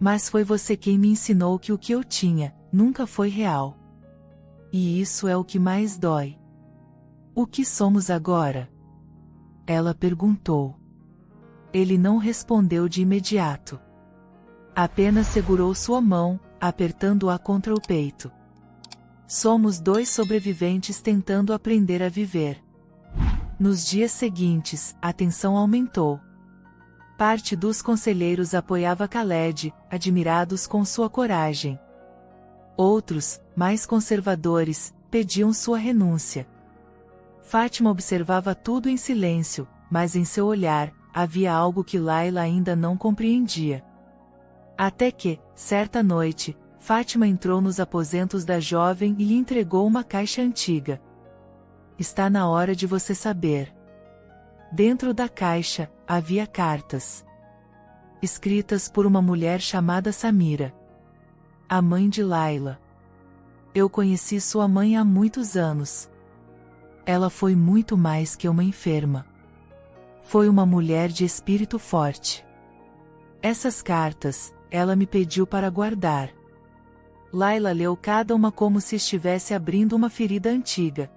Mas foi você quem me ensinou que o que eu tinha, nunca foi real. E isso é o que mais dói. O que somos agora? Ela perguntou. Ele não respondeu de imediato. Apenas segurou sua mão, apertando-a contra o peito. Somos dois sobreviventes tentando aprender a viver. Nos dias seguintes, a tensão aumentou. Parte dos conselheiros apoiava Khaled, admirados com sua coragem. Outros, mais conservadores, pediam sua renúncia. Fátima observava tudo em silêncio, mas em seu olhar, havia algo que Layla ainda não compreendia. Até que, certa noite, Fátima entrou nos aposentos da jovem e lhe entregou uma caixa antiga. Está na hora de você saber. Dentro da caixa, havia cartas. Escritas por uma mulher chamada Samira. A mãe de Layla. Eu conheci sua mãe há muitos anos. Ela foi muito mais que uma enferma. Foi uma mulher de espírito forte. Essas cartas, ela me pediu para guardar. Layla leu cada uma como se estivesse abrindo uma ferida antiga.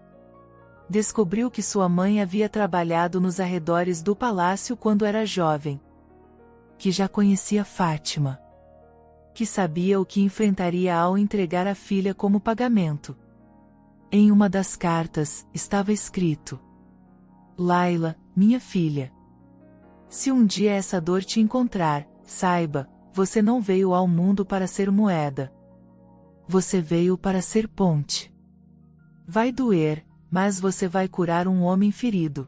Descobriu que sua mãe havia trabalhado nos arredores do palácio quando era jovem. Que já conhecia Fátima. Que sabia o que enfrentaria ao entregar a filha como pagamento. Em uma das cartas, estava escrito: Layla, minha filha. Se um dia essa dor te encontrar, saiba, você não veio ao mundo para ser moeda. Você veio para ser ponte. Vai doer, mas você vai curar um homem ferido.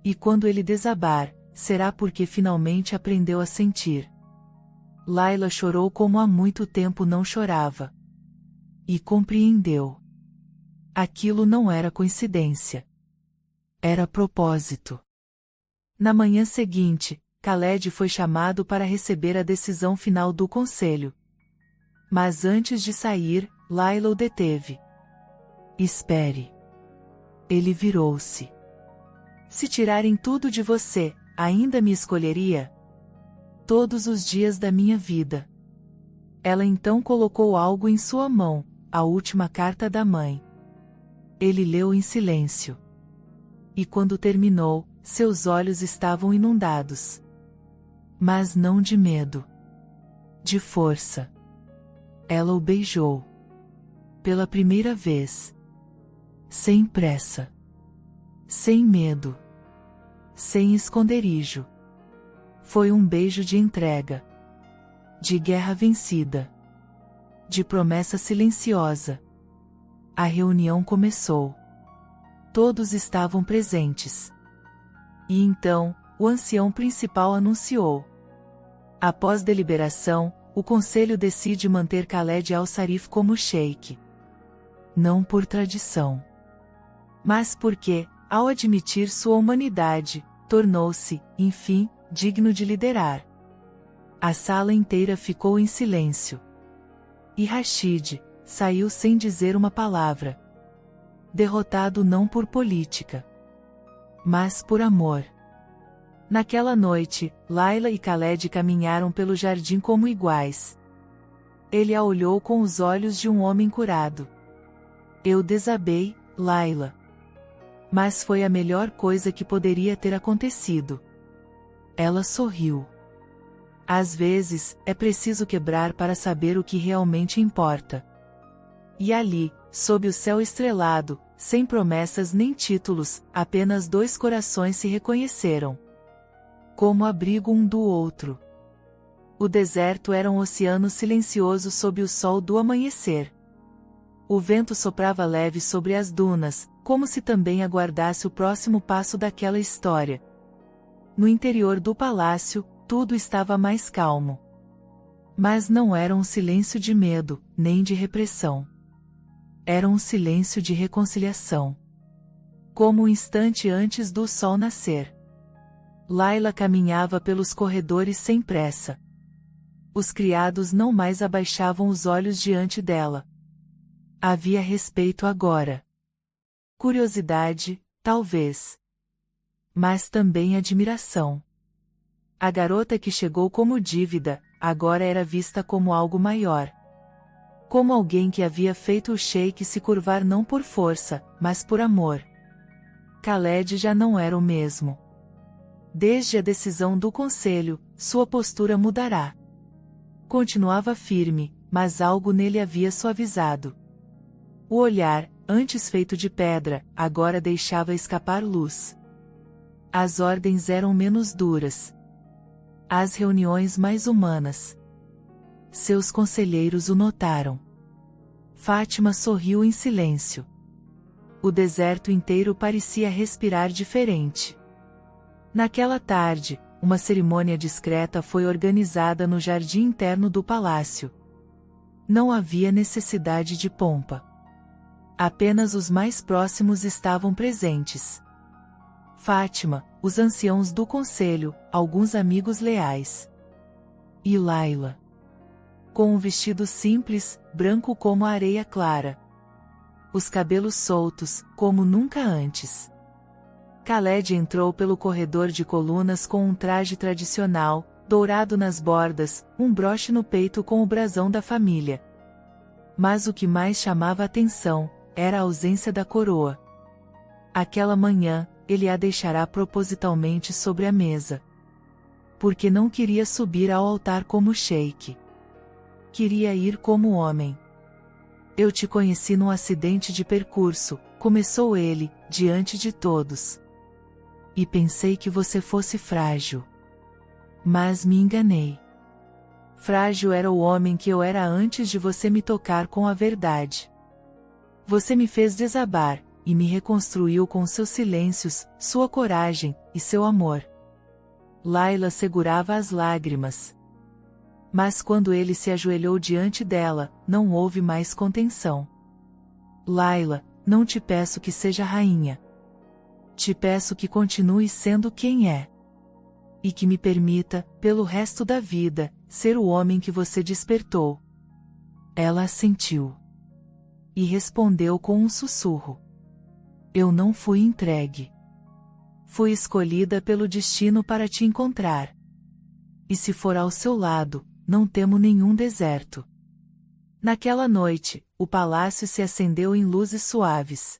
E quando ele desabar, será porque finalmente aprendeu a sentir. Layla chorou como há muito tempo não chorava. E compreendeu. Aquilo não era coincidência. Era propósito. Na manhã seguinte, Khaled foi chamado para receber a decisão final do conselho. Mas antes de sair, Layla o deteve. Espere. Ele virou-se. Se tirarem tudo de você, ainda me escolheria? Todos os dias da minha vida. Ela então colocou algo em sua mão, a última carta da mãe. Ele leu em silêncio. E quando terminou, seus olhos estavam inundados. Mas não de medo. De força. Ela o beijou. Pela primeira vez. Sem pressa. Sem medo. Sem esconderijo. Foi um beijo de entrega. De guerra vencida. De promessa silenciosa. A reunião começou. Todos estavam presentes. E então, o ancião principal anunciou: Após deliberação, o conselho decide manter Khaled al-Sarif como sheik. Não por tradição, mas porque, ao admitir sua humanidade, tornou-se, enfim, digno de liderar. A sala inteira ficou em silêncio. E Rashid saiu sem dizer uma palavra. Derrotado não por política, mas por amor. Naquela noite, Layla e Khaled caminharam pelo jardim como iguais. Ele a olhou com os olhos de um homem curado. Eu desabei, Layla. Mas foi a melhor coisa que poderia ter acontecido. Ela sorriu. Às vezes, é preciso quebrar para saber o que realmente importa. E ali, sob o céu estrelado, sem promessas nem títulos, apenas dois corações se reconheceram. Como abrigo um do outro. O deserto era um oceano silencioso sob o sol do amanhecer. O vento soprava leve sobre as dunas, como se também aguardasse o próximo passo daquela história. No interior do palácio, tudo estava mais calmo. Mas não era um silêncio de medo, nem de repressão. Era um silêncio de reconciliação. Como um instante antes do sol nascer. Layla caminhava pelos corredores sem pressa. Os criados não mais abaixavam os olhos diante dela. Havia respeito agora. Curiosidade, talvez. Mas também admiração. A garota que chegou como dívida, agora era vista como algo maior. Como alguém que havia feito o sheik se curvar não por força, mas por amor. Khaled já não era o mesmo. Desde a decisão do conselho, sua postura mudará. Continuava firme, mas algo nele havia suavizado. O olhar, antes feito de pedra, agora deixava escapar luz. As ordens eram menos duras. As reuniões mais humanas. Seus conselheiros o notaram. Fátima sorriu em silêncio. O deserto inteiro parecia respirar diferente. Naquela tarde, uma cerimônia discreta foi organizada no jardim interno do palácio. Não havia necessidade de pompa. Apenas os mais próximos estavam presentes. Fátima, os anciãos do conselho, alguns amigos leais. E Layla. Com um vestido simples, branco como a areia clara. Os cabelos soltos, como nunca antes. Khaled entrou pelo corredor de colunas com um traje tradicional, dourado nas bordas, um broche no peito com o brasão da família. Mas o que mais chamava atenção, era a ausência da coroa. Aquela manhã, ele a deixará propositalmente sobre a mesa. Porque não queria subir ao altar como sheik. Queria ir como homem. Eu te conheci num acidente de percurso, começou ele, diante de todos. E pensei que você fosse frágil. Mas me enganei. Frágil era o homem que eu era antes de você me tocar com a verdade. Você me fez desabar, e me reconstruiu com seus silêncios, sua coragem, e seu amor. Layla segurava as lágrimas. Mas quando ele se ajoelhou diante dela, não houve mais contenção. Layla, não te peço que seja rainha. Te peço que continue sendo quem é. E que me permita, pelo resto da vida, ser o homem que você despertou. Ela assentiu. E respondeu com um sussurro. Eu não fui entregue. Fui escolhida pelo destino para te encontrar. E se for ao seu lado, não temo nenhum deserto. Naquela noite, o palácio se acendeu em luzes suaves.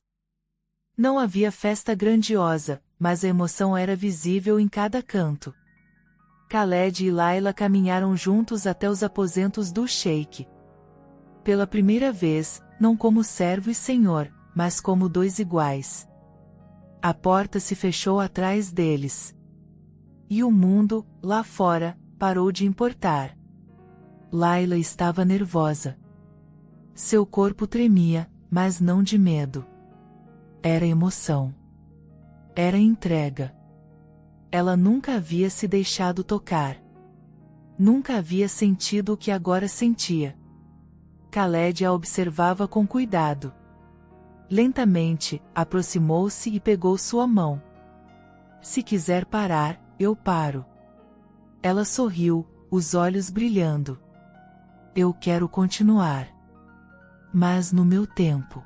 Não havia festa grandiosa, mas a emoção era visível em cada canto. Khaled e Layla caminharam juntos até os aposentos do sheik. Pela primeira vez, não como servo e senhor, mas como dois iguais. A porta se fechou atrás deles. E o mundo, lá fora, parou de importar. Layla estava nervosa. Seu corpo tremia, mas não de medo. Era emoção. Era entrega. Ela nunca havia se deixado tocar. Nunca havia sentido o que agora sentia. Khaled a observava com cuidado. Lentamente, aproximou-se e pegou sua mão. Se quiser parar, eu paro. Ela sorriu, os olhos brilhando. Eu quero continuar. Mas no meu tempo.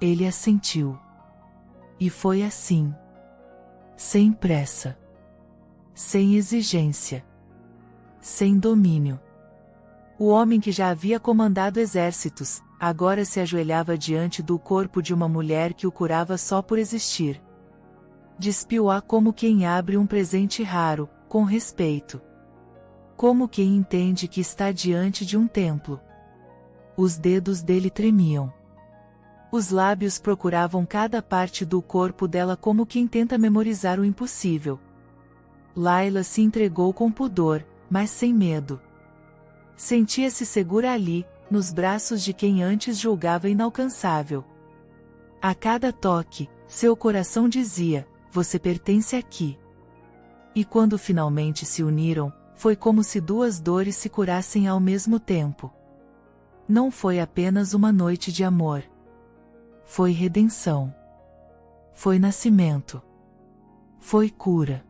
Ele assentiu. E foi assim. Sem pressa. Sem exigência. Sem domínio. O homem que já havia comandado exércitos, agora se ajoelhava diante do corpo de uma mulher que o curava só por existir. Despiu-a como quem abre um presente raro, com respeito. Como quem entende que está diante de um templo. Os dedos dele tremiam. Os lábios procuravam cada parte do corpo dela como quem tenta memorizar o impossível. Layla se entregou com pudor, mas sem medo. Sentia-se segura ali, nos braços de quem antes julgava inalcançável. A cada toque, seu coração dizia: você pertence aqui. E quando finalmente se uniram, foi como se duas dores se curassem ao mesmo tempo. Não foi apenas uma noite de amor. Foi redenção. Foi nascimento. Foi cura.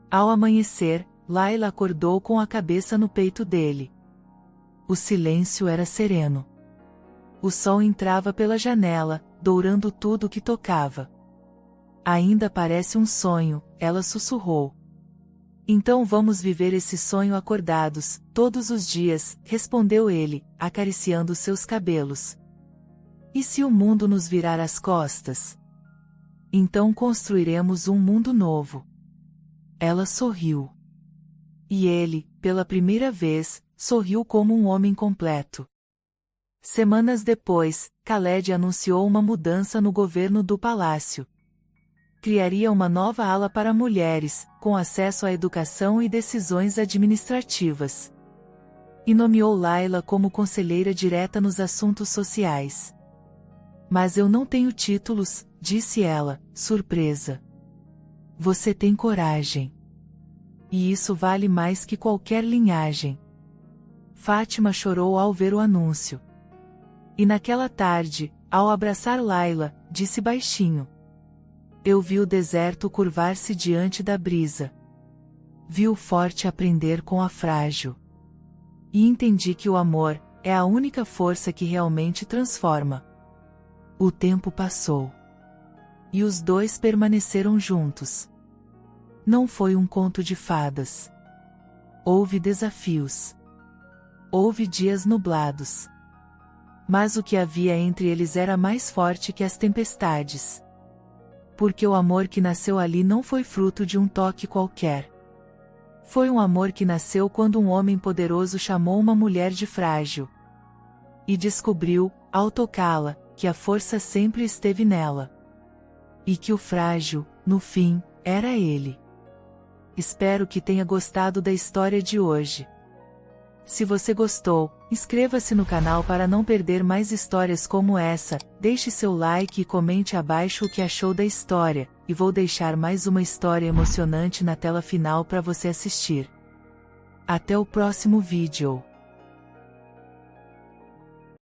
Ao amanhecer, Layla acordou com a cabeça no peito dele. O silêncio era sereno. O sol entrava pela janela, dourando tudo o que tocava. Ainda parece um sonho, ela sussurrou. Então vamos viver esse sonho acordados, todos os dias, respondeu ele, acariciando seus cabelos. E se o mundo nos virar as costas? Então construiremos um mundo novo. Ela sorriu. E ele, pela primeira vez, sorriu como um homem completo. Semanas depois, Khaled anunciou uma mudança no governo do palácio. Criaria uma nova ala para mulheres, com acesso à educação e decisões administrativas. E nomeou Layla como conselheira direta nos assuntos sociais. Mas eu não tenho títulos, disse ela, surpresa. Você tem coragem. E isso vale mais que qualquer linhagem. Fátima chorou ao ver o anúncio. E naquela tarde, ao abraçar Layla, disse baixinho: eu vi o deserto curvar-se diante da brisa. Vi o forte aprender com a frágil. E entendi que o amor é a única força que realmente transforma. O tempo passou. E os dois permaneceram juntos. Não foi um conto de fadas. Houve desafios. Houve dias nublados. Mas o que havia entre eles era mais forte que as tempestades. Porque o amor que nasceu ali não foi fruto de um toque qualquer. Foi um amor que nasceu quando um homem poderoso chamou uma mulher de frágil. E descobriu, ao tocá-la, que a força sempre esteve nela. E que o frágil, no fim, era ele. Espero que tenha gostado da história de hoje. Se você gostou, inscreva-se no canal para não perder mais histórias como essa, deixe seu like e comente abaixo o que achou da história, e vou deixar mais uma história emocionante na tela final para você assistir. Até o próximo vídeo.